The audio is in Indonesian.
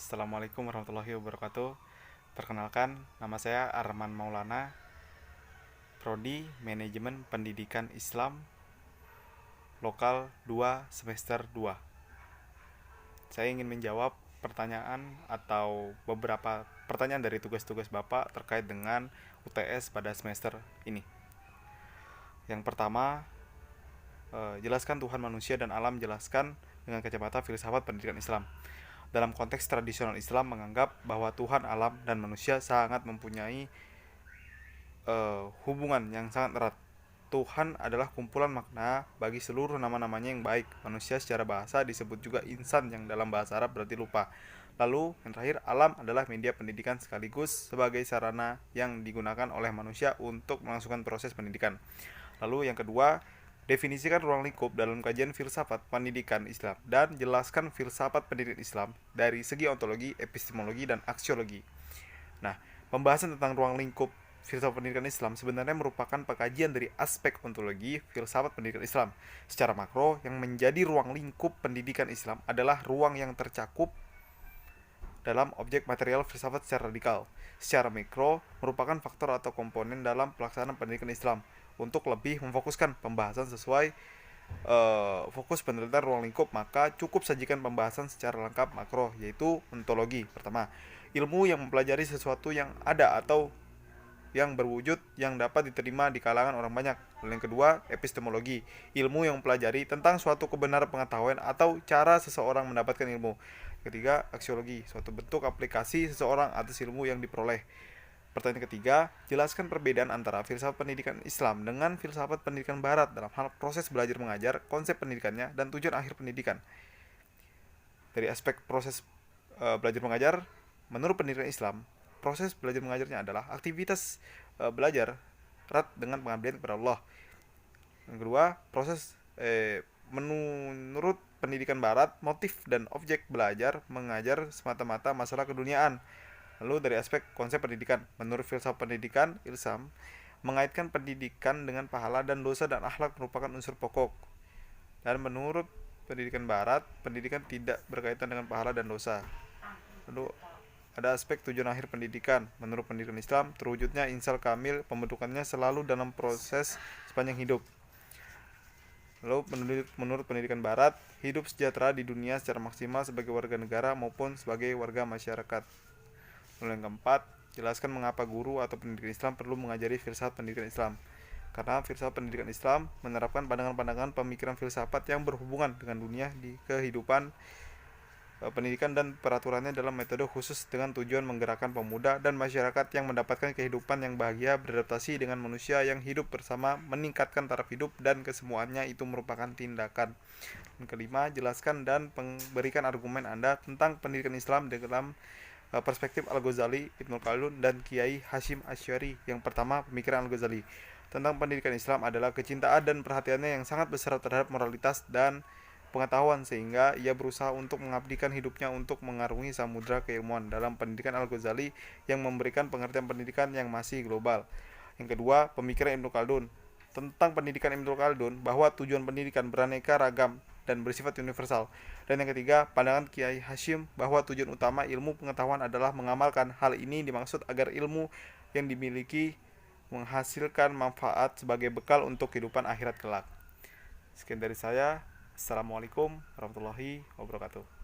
Assalamualaikum warahmatullahi wabarakatuh. Perkenalkan, nama saya Arman Maulana, Prodi Manajemen Pendidikan Islam, Lokal 2 Semester 2. Saya ingin menjawab pertanyaan atau beberapa pertanyaan dari tugas-tugas Bapak terkait dengan UTS pada semester ini. Yang pertama, jelaskan Tuhan, manusia, dan alam, jelaskan dengan kacamata filsafat pendidikan Islam. Dalam konteks tradisional Islam menganggap bahwa Tuhan, alam, dan manusia sangat mempunyai hubungan yang sangat erat. Tuhan adalah kumpulan makna bagi seluruh nama-namanya yang baik. Manusia secara bahasa disebut juga insan, yang dalam bahasa Arab berarti lupa. Lalu yang terakhir, alam adalah media pendidikan sekaligus sebagai sarana yang digunakan oleh manusia untuk melangsungkan proses pendidikan. Lalu yang kedua, definisikan ruang lingkup dalam kajian filsafat pendidikan Islam dan jelaskan filsafat pendidikan Islam dari segi ontologi, epistemologi, dan aksiologi. Nah, pembahasan tentang ruang lingkup filsafat pendidikan Islam sebenarnya merupakan pengkajian dari aspek ontologi filsafat pendidikan Islam. Secara makro, yang menjadi ruang lingkup pendidikan Islam adalah ruang yang tercakup dalam objek material filsafat secara radikal. Secara mikro, merupakan faktor atau komponen dalam pelaksanaan pendidikan Islam. Untuk lebih memfokuskan pembahasan sesuai fokus penelitian ruang lingkup, maka cukup sajikan pembahasan secara lengkap makro, yaitu ontologi. Pertama, ilmu yang mempelajari sesuatu yang ada atau yang berwujud yang dapat diterima di kalangan orang banyak. Lalu yang kedua, epistemologi, ilmu yang mempelajari tentang suatu kebenaran pengetahuan atau cara seseorang mendapatkan ilmu. Ketiga, aksiologi, suatu bentuk aplikasi seseorang atas ilmu yang diperoleh. Pertanyaan ketiga, jelaskan perbedaan antara filsafat pendidikan Islam dengan filsafat pendidikan Barat dalam hal proses belajar mengajar, konsep pendidikannya, dan tujuan akhir pendidikan. Dari aspek proses belajar mengajar, menurut pendidikan Islam, proses belajar mengajarnya adalah aktivitas belajar erat dengan pengabdian kepada Allah. Yang kedua, proses menurut pendidikan Barat, motif dan objek belajar mengajar semata-mata masalah keduniaan. Lalu dari aspek konsep pendidikan, menurut filsafat pendidikan Islam, mengaitkan pendidikan dengan pahala dan dosa dan akhlak merupakan unsur pokok. Dan menurut pendidikan Barat, pendidikan tidak berkaitan dengan pahala dan dosa. Lalu ada aspek tujuan akhir pendidikan. Menurut pendidikan Islam, terwujudnya insal kamil, pembentukannya selalu dalam proses sepanjang hidup. Lalu menurut pendidikan Barat, hidup sejahtera di dunia secara maksimal sebagai warga negara maupun sebagai warga masyarakat. Lalu yang keempat, jelaskan mengapa guru atau pendidikan Islam perlu mengajari filsafat pendidikan Islam. Karena filsafat pendidikan Islam menerapkan pandangan-pandangan pemikiran filsafat yang berhubungan dengan dunia di kehidupan pendidikan dan peraturannya dalam metode khusus dengan tujuan menggerakkan pemuda dan masyarakat yang mendapatkan kehidupan yang bahagia, beradaptasi dengan manusia yang hidup bersama, meningkatkan taraf hidup, dan kesemuanya itu merupakan tindakan. Yang kelima, jelaskan dan berikan argumen Anda tentang pendidikan Islam dalam perspektif Al-Ghazali, Ibnu Khaldun, dan Kiai Hashim Asy'ari. Yang pertama, pemikiran Al-Ghazali tentang pendidikan Islam adalah kecintaan dan perhatiannya yang sangat besar terhadap moralitas dan pengetahuan, sehingga ia berusaha untuk mengabdikan hidupnya untuk mengarungi samudra keilmuan. Dalam pendidikan Al-Ghazali yang memberikan pengertian pendidikan yang masih global. Yang kedua, pemikiran Ibnu Khaldun tentang pendidikan Ibnu Khaldun bahwa tujuan pendidikan beraneka ragam dan bersifat universal. Dan yang ketiga, pandangan Kiai Hashim bahwa tujuan utama ilmu pengetahuan adalah mengamalkan. Hal ini dimaksud agar ilmu yang dimiliki menghasilkan manfaat sebagai bekal untuk kehidupan akhirat kelak. Sekian dari saya. Assalamualaikum warahmatullahi wabarakatuh.